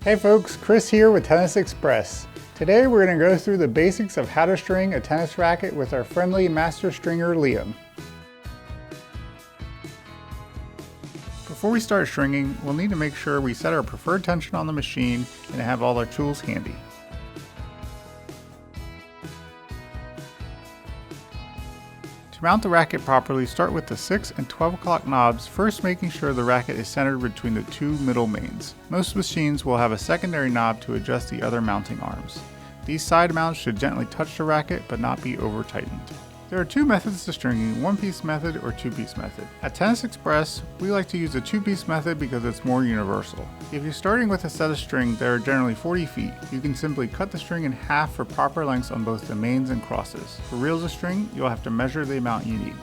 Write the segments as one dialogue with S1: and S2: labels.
S1: Hey folks, Chris here with Tennis Express. Today we're going to go through the basics of how to string a tennis racket with our friendly master stringer Liam. Before we start stringing, we'll need to make sure we set our preferred tension on the machine and have all our tools handy. To mount the racket properly, start with the 6 and 12 o'clock knobs, first making sure the racket is centered between the two middle mains. Most machines will have a secondary knob to adjust the other mounting arms. These side mounts should gently touch the racket but not be over tightened. There are two methods to stringing, one-piece method or two-piece method. At Tennis Express, we like to use the two-piece method because it's more universal. If you're starting with a set of string that are generally 40 feet, you can simply cut the string in half for proper lengths on both the mains and crosses. For reels of string, you'll have to measure the amount you need.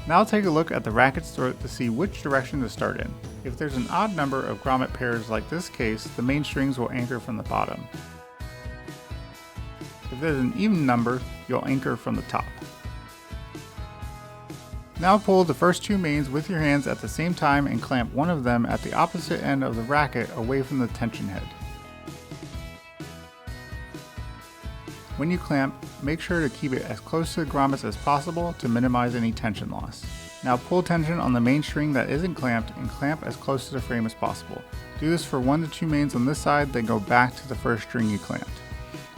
S1: Now take a look at the racket's throat to see which direction to start in. If there's an odd number of grommet pairs like this case, the main strings will anchor from the bottom. If there's an even number, you'll anchor from the top. Now pull the first two mains with your hands at the same time and clamp one of them at the opposite end of the racket away from the tension head. When you clamp, make sure to keep it as close to the grommets as possible to minimize any tension loss. Now pull tension on the main string that isn't clamped and clamp as close to the frame as possible. Do this for 1 to 2 mains on this side, then go back to the first string you clamped.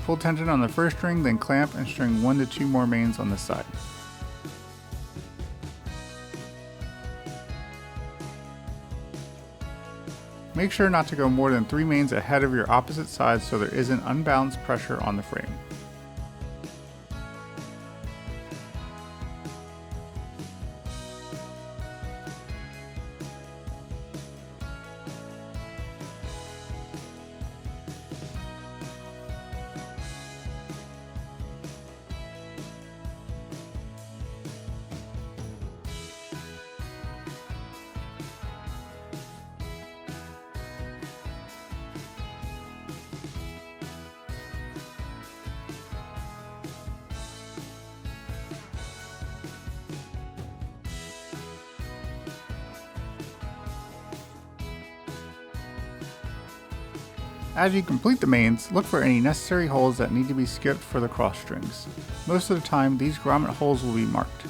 S1: Pull tension on the first string, then clamp and string 1 to 2 more mains on this side. Make sure not to go more than 3 mains ahead of your opposite side so there isn't unbalanced pressure on the frame. As you complete the mains, look for any necessary holes that need to be skipped for the cross strings. Most of the time, these grommet holes will be marked.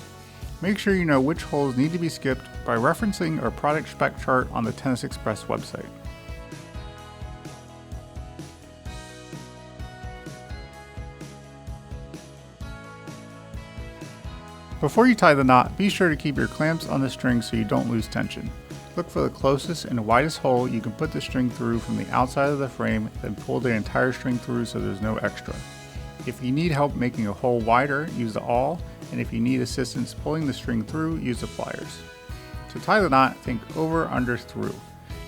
S1: Make sure you know which holes need to be skipped by referencing our product spec chart on the Tennis Express website. Before you tie the knot, be sure to keep your clamps on the string so you don't lose tension. Look for the closest and widest hole you can put the string through from the outside of the frame, then pull the entire string through so there's no extra. If you need help making a hole wider, use the awl, and if you need assistance pulling the string through, use the pliers. To tie the knot, think over, under, through.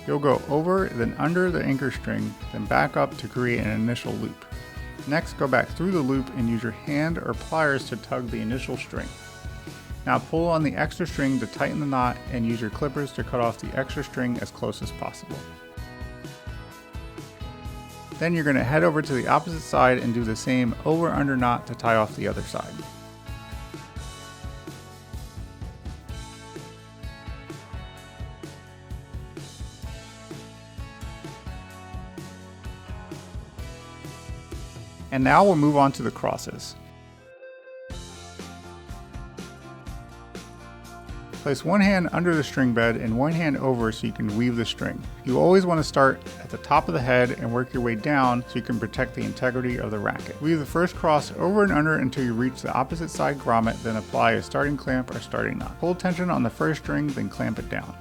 S1: You'll go over, then under the anchor string, then back up to create an initial loop. Next, go back through the loop and use your hand or pliers to tug the initial string. Now pull on the extra string to tighten the knot and use your clippers to cut off the extra string as close as possible. Then you're going to head over to the opposite side and do the same over-under knot to tie off the other side. And now we'll move on to the crosses. Place one hand under the string bed and one hand over so you can weave the string. You always want to start at the top of the head and work your way down so you can protect the integrity of the racket. Weave the first cross over and under until you reach the opposite side grommet, then apply a starting clamp or starting knot. Pull tension on the first string, then clamp it down.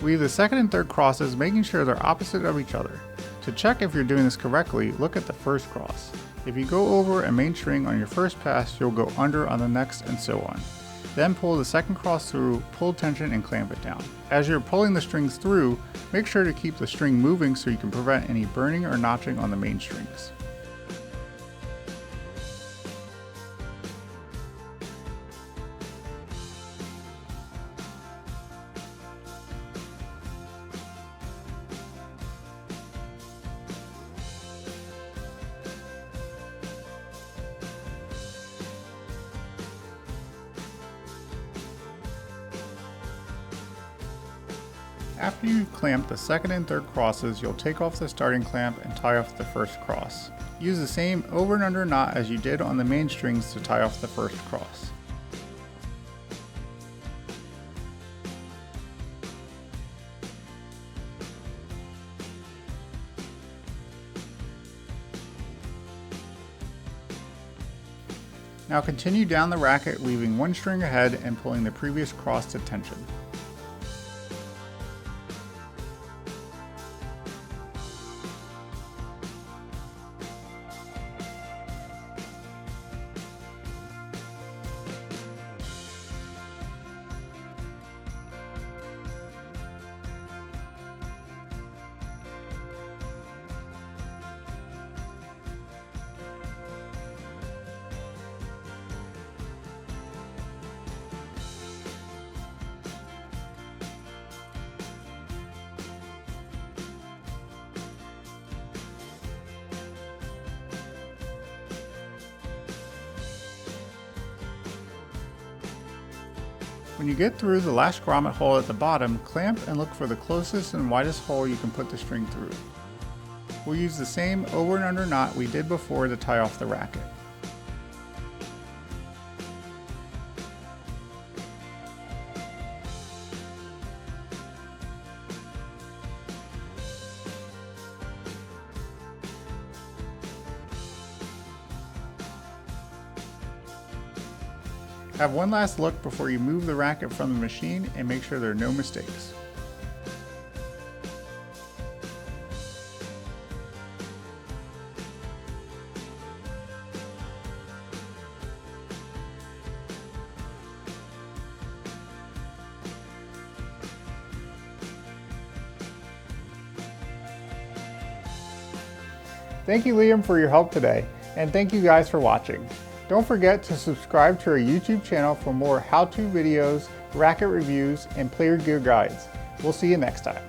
S1: Weave the second and third crosses, making sure they're opposite of each other. To check if you're doing this correctly, look at the first cross. If you go over a main string on your first pass, you'll go under on the next and so on. Then pull the second cross through, pull tension and clamp it down. As you're pulling the strings through, make sure to keep the string moving so you can prevent any burning or notching on the main strings. After you've clamped the second and third crosses, you'll take off the starting clamp and tie off the first cross. Use the same over and under knot as you did on the main strings to tie off the first cross. Now continue down the racket, leaving one string ahead and pulling the previous cross to tension. When you get through the last grommet hole at the bottom, clamp and look for the closest and widest hole you can put the string through. We'll use the same over and under knot we did before to tie off the racket. Have one last look before you move the racket from the machine and make sure there are no mistakes. Thank you, Liam, for your help today, and thank you guys for watching. Don't forget to subscribe to our YouTube channel for more how-to videos, racket reviews, and player gear guides. We'll see you next time.